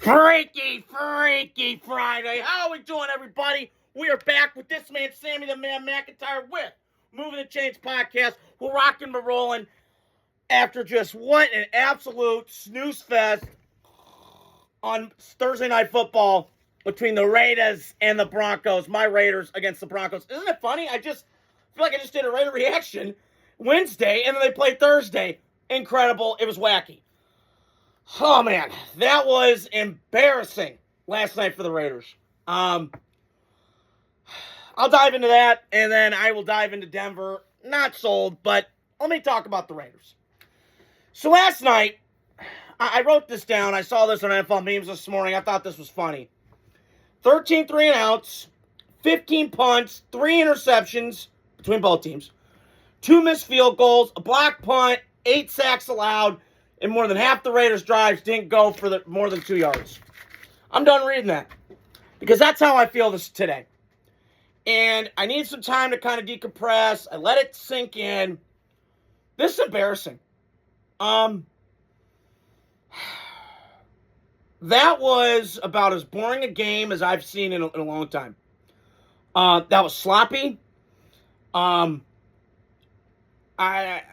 Freaky Friday. How are we doing, everybody? We are back with this man, Sammy the Man McIntyre, with Moving the Chains podcast. We're rocking and rolling after just what an absolute snooze fest on Thursday Night Football between the Raiders and the Broncos. My Raiders against the Broncos. Isn't it funny? I feel like I just did a Raider reaction Wednesday, and then they played Thursday. Incredible. It was wacky. Oh, man, that was embarrassing last night for the Raiders. I'll dive into that, and then I will dive into Denver. Not sold, but let me talk about the Raiders. So last night, I wrote this down. I saw this on NFL Memes this morning. I thought this was funny. 13 3-and-outs, 15 punts, 3 interceptions between both teams, 2 missed field goals, a blocked punt, 8 sacks allowed, and more than half the Raiders' drives didn't go for more than 2 yards. I'm done reading that because that's how I feel this today. And I need some time to kind of decompress. I let it sink in. This is embarrassing. That was about as boring a game as I've seen in a long time. That was sloppy. I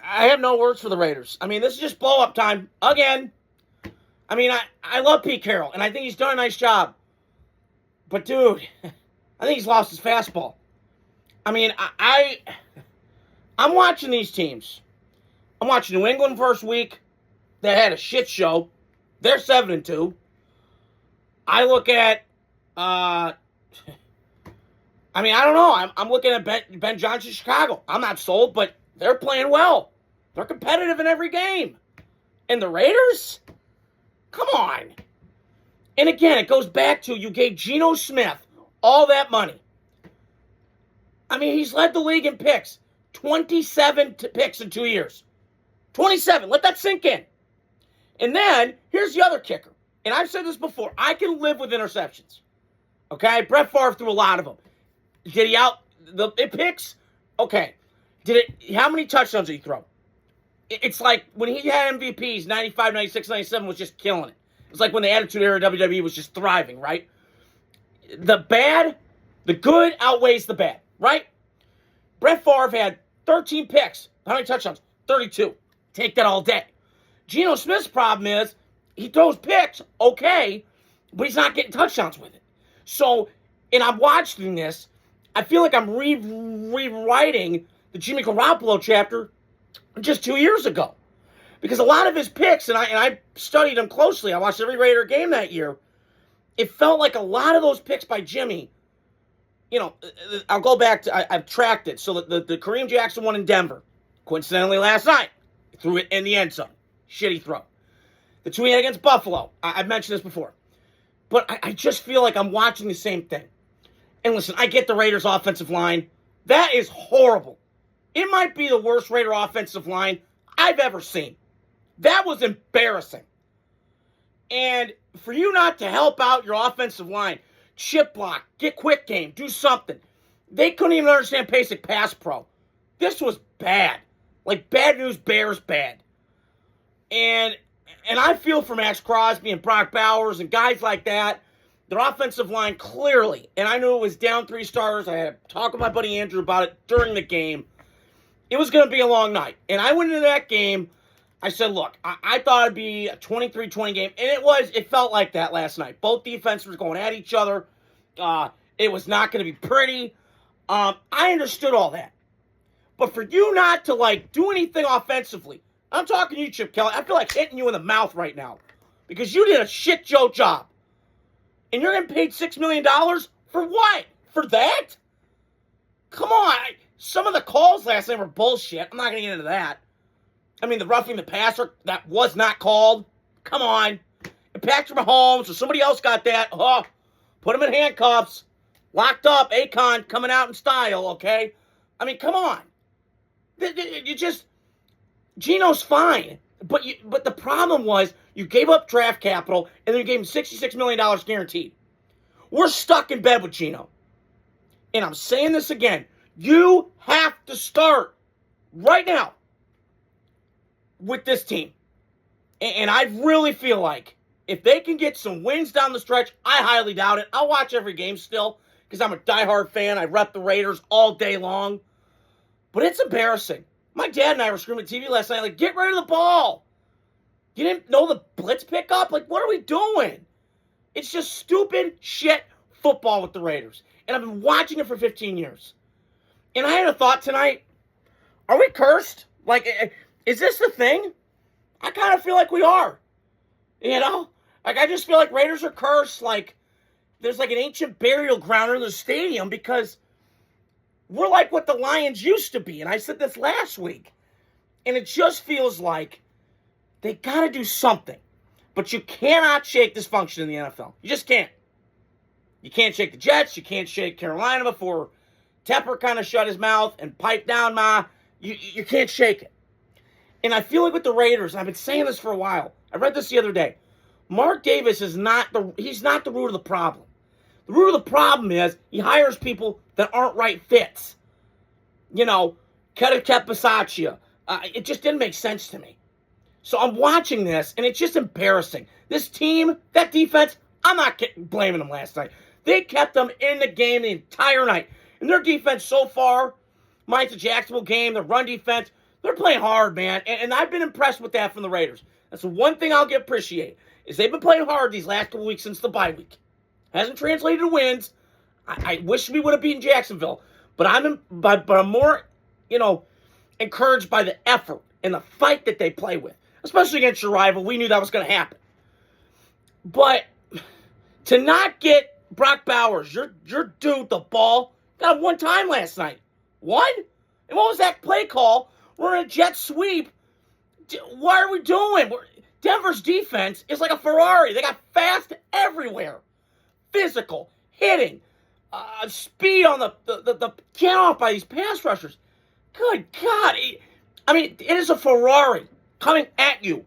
have no words for the Raiders. I mean, this is just blow-up time again. I mean, I love Pete Carroll, and I think he's done a nice job. But, dude, I think he's lost his fastball. I mean, I'm watching these teams. I'm watching New England first week. They had a shit show. They're 7-2. I look at, I don't know. I'm looking at Ben Johnson, Chicago. I'm not sold, but they're playing well. They're competitive in every game. And the Raiders? Come on. And again, it goes back to you gave Geno Smith all that money. I mean, he's led the league in picks. 27 picks in 2 years. 27. Let that sink in. And then, here's the other kicker. And I've said this before. I can live with interceptions. Okay? Brett Favre threw a lot of them. Did he out the picks? Okay. How many touchdowns did he throw? It's like when he had MVPs, 95, 96, 97 was just killing it. It's like when the Attitude Era WWE was just thriving, right? The good outweighs the bad, right? Brett Favre had 13 picks. How many touchdowns? 32. Take that all day. Geno Smith's problem is he throws picks, okay, but he's not getting touchdowns with it. So, and I'm watching this, I feel like I'm rewriting the Jimmy Garoppolo chapter just 2 years ago. Because a lot of his picks, and I studied them closely, I watched every Raider game that year, it felt like a lot of those picks by Jimmy, I'll go back to, I've tracked it. So the Kareem Jackson one in Denver, coincidentally last night, threw it in the end zone. Shitty throw. The 2 he had against Buffalo, I've mentioned this before. But I just feel like I'm watching the same thing. And listen, I get the Raiders' offensive line. That is horrible. It might be the worst Raider offensive line I've ever seen. That was embarrassing. And for you not to help out your offensive line, chip block, get quick game, do something. They couldn't even understand basic pass pro. This was bad. Like bad news bears bad. And I feel for Max Crosby and Brock Bowers and guys like that. Their offensive line clearly, and I knew it was down 3 starters. I had to talk with my buddy Andrew about it during the game. It was going to be a long night. And I went into that game, I said, look, I thought it'd be a 23-20 game. And it felt like that last night. Both defenses were going at each other. It was not going to be pretty. I understood all that. But for you not to, do anything offensively, I'm talking to you, Chip Kelly. I feel like hitting you in the mouth right now. Because you did a shit Joe job. And you're getting paid $6 million? For what? For that? Come on. Some of the calls last night were bullshit. I'm not going to get into that. I mean, the roughing the passer, that was not called. Come on. If Patrick Mahomes or somebody else got that, put him in handcuffs. Locked up, Akon coming out in style, okay? I mean, come on. Geno's fine. But the problem was you gave up draft capital and then you gave him $66 million guaranteed. We're stuck in bed with Geno. And I'm saying this again. You have to start right now with this team. And I really feel like if they can get some wins down the stretch, I highly doubt it. I'll watch every game still because I'm a diehard fan. I rep the Raiders all day long. But it's embarrassing. My dad and I were screaming at TV last night, like, get rid of the ball. You didn't know the blitz pickup? Like, what are we doing? It's just stupid shit football with the Raiders. And I've been watching it for 15 years. And I had a thought tonight. Are we cursed? Like, is this the thing? I kind of feel like we are. You know? Like, I just feel like Raiders are cursed. Like, there's like an ancient burial ground in the stadium because we're like what the Lions used to be. And I said this last week. And it just feels like they got to do something. But you cannot shake dysfunction in the NFL. You just can't. You can't shake the Jets. You can't shake Carolina before Tepper kind of shut his mouth and piped down, Ma. You can't shake it. And I feel like with the Raiders, and I've been saying this for a while. I read this the other day. Mark Davis is he's not the root of the problem. The root of the problem is he hires people that aren't right fits. You know, Keta Bisaccia. It just didn't make sense to me. So I'm watching this, and it's just embarrassing. This team, that defense, I'm not blaming them last night. They kept them in the game the entire night. And their defense so far, minus the Jacksonville game, their run defense, they're playing hard, man. And I've been impressed with that from the Raiders. That's the one thing I'll appreciate, is they've been playing hard these last couple weeks since the bye week. Hasn't translated to wins. I wish we would have beaten Jacksonville. But I'm more, encouraged by the effort and the fight that they play with. Especially against your rival. We knew that was going to happen. But to not get Brock Bowers, your dude, the ball, got him one time last night. One? And what was that play call? We're in a jet sweep. What are we doing? Denver's defense is like a Ferrari. They got fast everywhere. Physical, hitting, speed on the get off by these pass rushers. Good God. It is a Ferrari coming at you.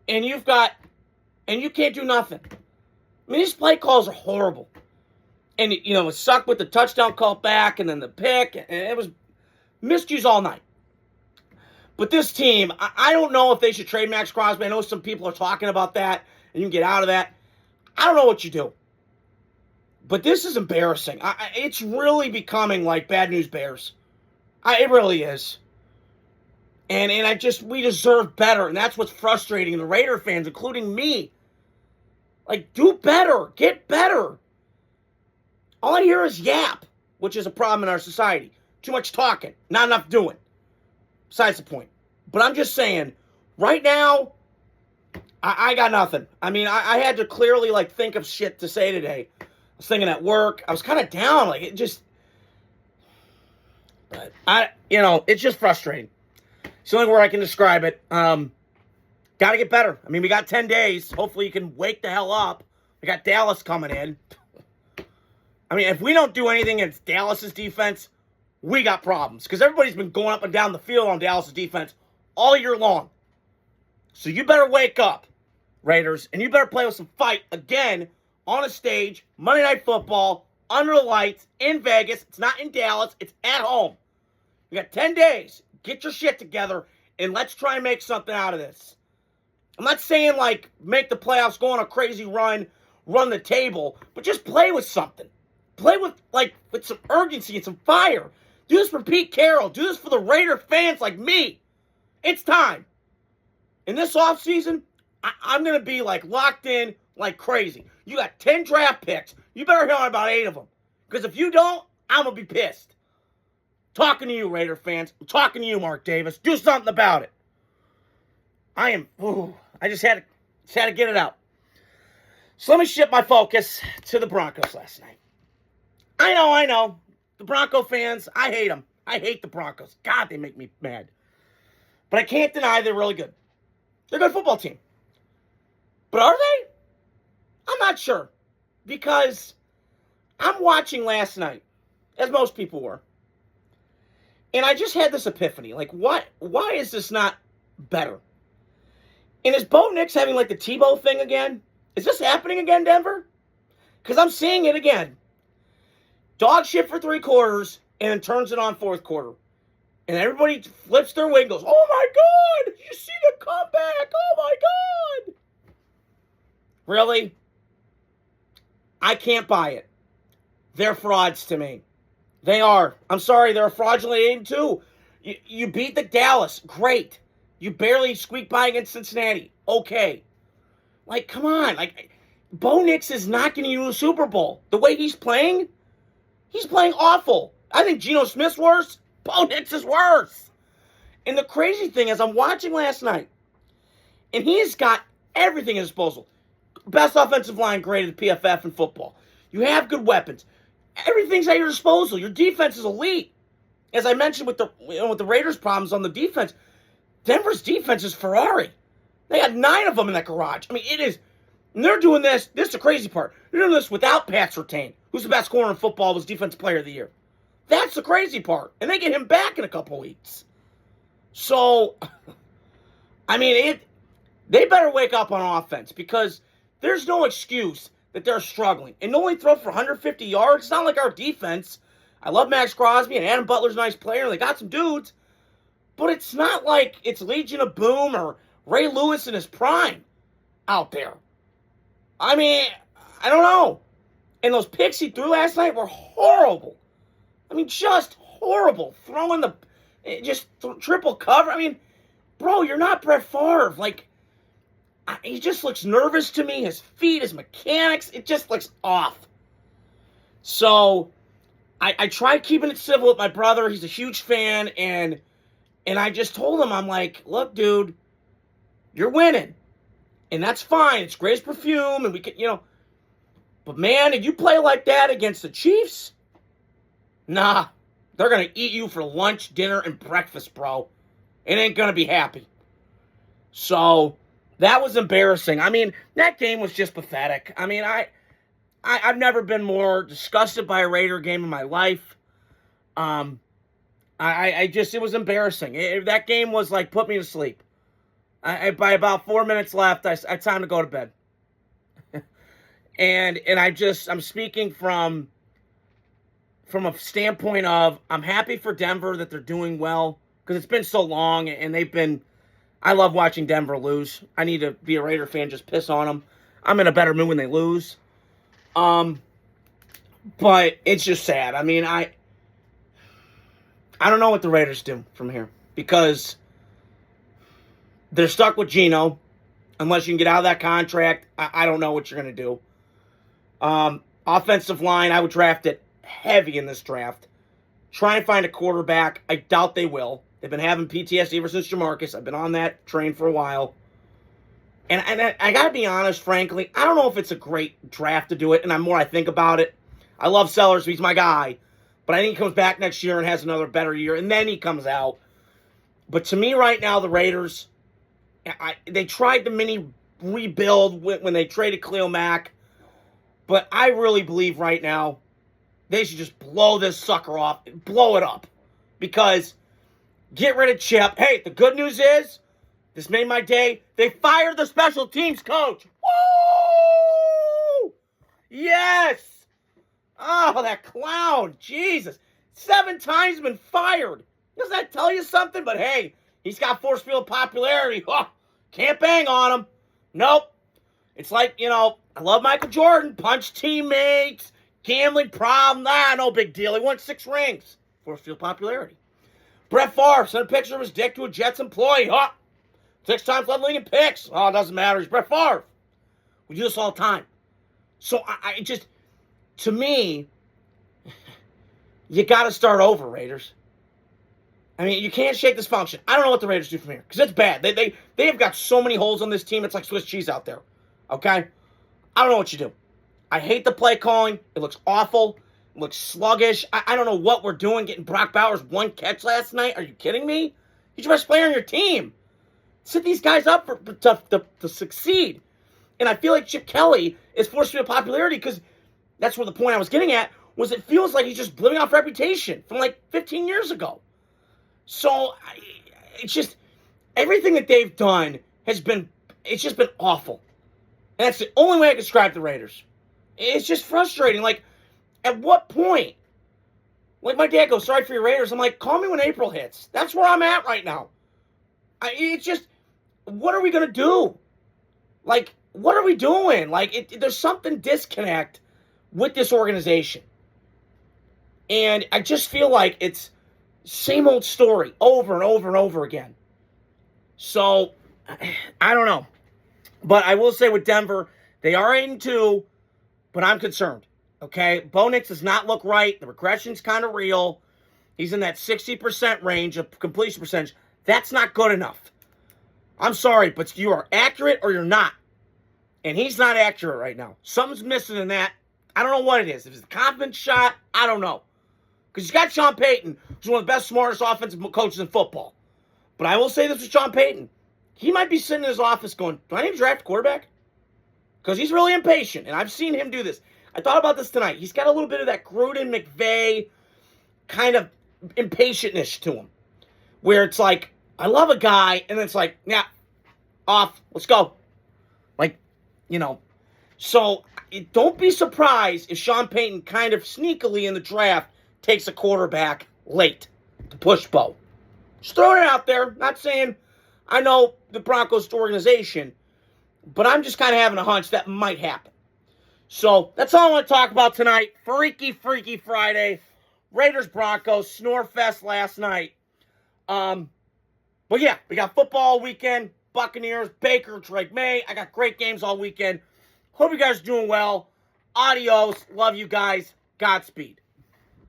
And you can't do nothing. These play calls are horrible. And, it sucked with the touchdown call back and then the pick. And it was miscues all night. But this team, I don't know if they should trade Max Crosby. I know some people are talking about that, and you can get out of that. I don't know what you do. But this is embarrassing. It's really becoming like Bad News Bears. It really is. And we deserve better. And that's what's frustrating the Raider fans, including me. Like, do better. Get better. All I hear is yap, which is a problem in our society. Too much talking. Not enough doing. Besides the point. But I'm just saying, right now, I got nothing. I had to clearly, think of shit to say today. I was thinking at work. I was kind of down. But it's just frustrating. It's the only word I can describe it. Got to get better. We got 10 days. Hopefully you can wake the hell up. We got Dallas coming in. If we don't do anything against Dallas's defense, we got problems. Because everybody's been going up and down the field on Dallas's defense all year long. So you better wake up, Raiders. And you better play with some fight again on a stage, Monday Night Football, under the lights, in Vegas. It's not in Dallas. It's at home. You got 10 days. Get your shit together, and let's try and make something out of this. I'm not saying, make the playoffs, go on a crazy run the table, but just play with something. Play with some urgency and some fire. Do this for Pete Carroll. Do this for the Raider fans like me. It's time. In this offseason, I'm going to be, locked in like crazy. You got 10 draft picks. You better hit on about 8 of them. Because if you don't, I'm going to be pissed. Talking to you, Raider fans. I'm talking to you, Mark Davis. Do something about it. I just had to get it out. So let me shift my focus to the Broncos last night. I know. The Bronco fans, I hate them. I hate the Broncos. God, they make me mad. But I can't deny they're really good. They're a good football team. But are they? I'm not sure. Because I'm watching last night, as most people were. And I just had this epiphany. Why is this not better? And is Bo Nix having, the Tebow thing again? Is this happening again, Denver? Because I'm seeing it again. Dog shit for 3 quarters, and then turns it on 4th quarter. And everybody flips their wing and goes, oh my God, you see the comeback, oh my God. Really? I can't buy it. They're frauds to me. They are. I'm sorry, they're a fraudulent team too. You beat the Dallas. Great. You barely squeaked by against Cincinnati. Okay. Like, come on. Like, Bo Nix is not going to use a Super Bowl. The way he's playing awful. I think Geno Smith's worse. Bo Nix is worse. And the crazy thing is, I'm watching last night, and he has got everything at his disposal. Best offensive line graded PFF in football. You have good weapons. Everything's at your disposal. Your defense is elite. As I mentioned with the Raiders' problems on the defense, Denver's defense is Ferrari. They got 9 of them in that garage. I mean, it is. And they're doing this. This is the crazy part. They're doing this without Pat Surtain, who's the best corner in football, was Defensive Player of the Year. That's the crazy part. And they get him back in a couple weeks. So, I mean, they better wake up on offense because there's no excuse that they're struggling. And only throw for 150 yards. It's not like our defense. I love Max Crosby, and Adam Butler's a nice player, and they got some dudes. But it's not like it's Legion of Boom or Ray Lewis in his prime out there. I mean, I don't know. And those picks he threw last night were horrible. I mean, just horrible. Throwing triple cover. I mean, bro, you're not Brett Favre. Like, he just looks nervous to me. His feet, his mechanics, it just looks off. So, I tried keeping it civil with my brother. He's a huge fan, and I just told him, I'm like, look, dude, you're winning. And that's fine. It's Gray's perfume, and we can, But, man, if you play like that against the Chiefs, nah, they're going to eat you for lunch, dinner, and breakfast, bro. It ain't going to be happy. So, that was embarrassing. I mean, that game was just pathetic. I mean, I've never been more disgusted by a Raider game in my life. It was embarrassing. That game was like, put me to sleep. By about 4 minutes left, I had time to go to bed. and I'm speaking from a standpoint of, I'm happy for Denver that they're doing well, because it's been so long, and I love watching Denver lose. I need to be a Raider fan, just piss on them. I'm in a better mood when they lose. But it's just sad. I mean, I don't know what the Raiders do from here, because they're stuck with Geno. Unless you can get out of that contract, I don't know what you're going to do. Offensive line, I would draft it heavy in this draft. Try and find a quarterback. I doubt they will. They've been having PTSD ever since Jamarcus. I've been on that train for a while. And I got to be honest, frankly, I don't know if it's a great draft to do it, and the more I think about it, I love Sellers, he's my guy, but I think he comes back next year and has another better year, and then he comes out. But to me right now, the Raiders, they tried the mini rebuild when they traded Khalil Mack, but I really believe right now they should just blow this sucker off, blow it up, because get rid of Chip. Hey, the good news is, this made my day, they fired the special teams coach. Woo! Yes! Oh, that clown. Jesus. 7 times been fired. Doesn't that tell you something? But hey, he's got force field popularity. Oh, can't bang on him. Nope. It's like, I love Michael Jordan. Punch teammates. Gambling problem. No big deal. He won 6 rings. Force field popularity. Brett Favre sent a picture of his dick to a Jets employee. 6 times led league in picks. Oh, it doesn't matter. He's Brett Favre. We do this all the time. So I just, to me, you got to start over, Raiders. I mean, you can't shake this function. I don't know what the Raiders do from here, because it's bad. They have got so many holes on this team. It's like Swiss cheese out there. Okay? I don't know what you do. I hate the play calling. It looks awful. It looks sluggish. I don't know what we're doing getting Brock Bowers 1 catch last night. Are you kidding me? He's the best player on your team. Set these guys up to succeed. And I feel like Chip Kelly is forced to be a popularity, because that's where the point I was getting at was, it feels like he's just living off reputation from like 15 years ago. So it's just, everything that they've done it's just been awful. And that's the only way I can describe the Raiders. It's just frustrating. Like, at what point? Like, my dad goes, sorry for your Raiders. I'm like, call me when April hits. That's where I'm at right now. It's just, what are we going to do? Like, what are we doing? Like, there's something disconnect with this organization. And I just feel like it's same old story over and over and over again. So, I don't know. But I will say with Denver, they are 8-2, but I'm concerned. Okay? Bo Nix does not look right. The regression's kind of real. He's in that 60% range of completion percentage. That's not good enough. I'm sorry, but you are accurate or you're not. And he's not accurate right now. Something's missing in that. I don't know what it is. If it's a confidence shot, I don't know. Because he's got Sean Payton, who's one of the best, smartest offensive coaches in football. But I will say this with Sean Payton. He might be sitting in his office going, do I need to draft a quarterback? Because he's really impatient, and I've seen him do this. I thought about this tonight. He's got a little bit of that Gruden, McVay kind of impatientness to him. Where it's like, I love a guy, and it's like, yeah, off, let's go. Like, you know. So, don't be surprised if Sean Payton kind of sneakily in the draft takes a quarterback late to push Bo. Just throwing it out there. Not saying I know the Broncos organization, but I'm just kind of having a hunch that might happen. So, that's all I want to talk about tonight. Freaky Friday. Raiders-Broncos. Snore fest last night. But yeah, we got football all weekend. Buccaneers, Baker, Drake May. I got great games all weekend. Hope you guys are doing well. Adios. Love you guys. Godspeed.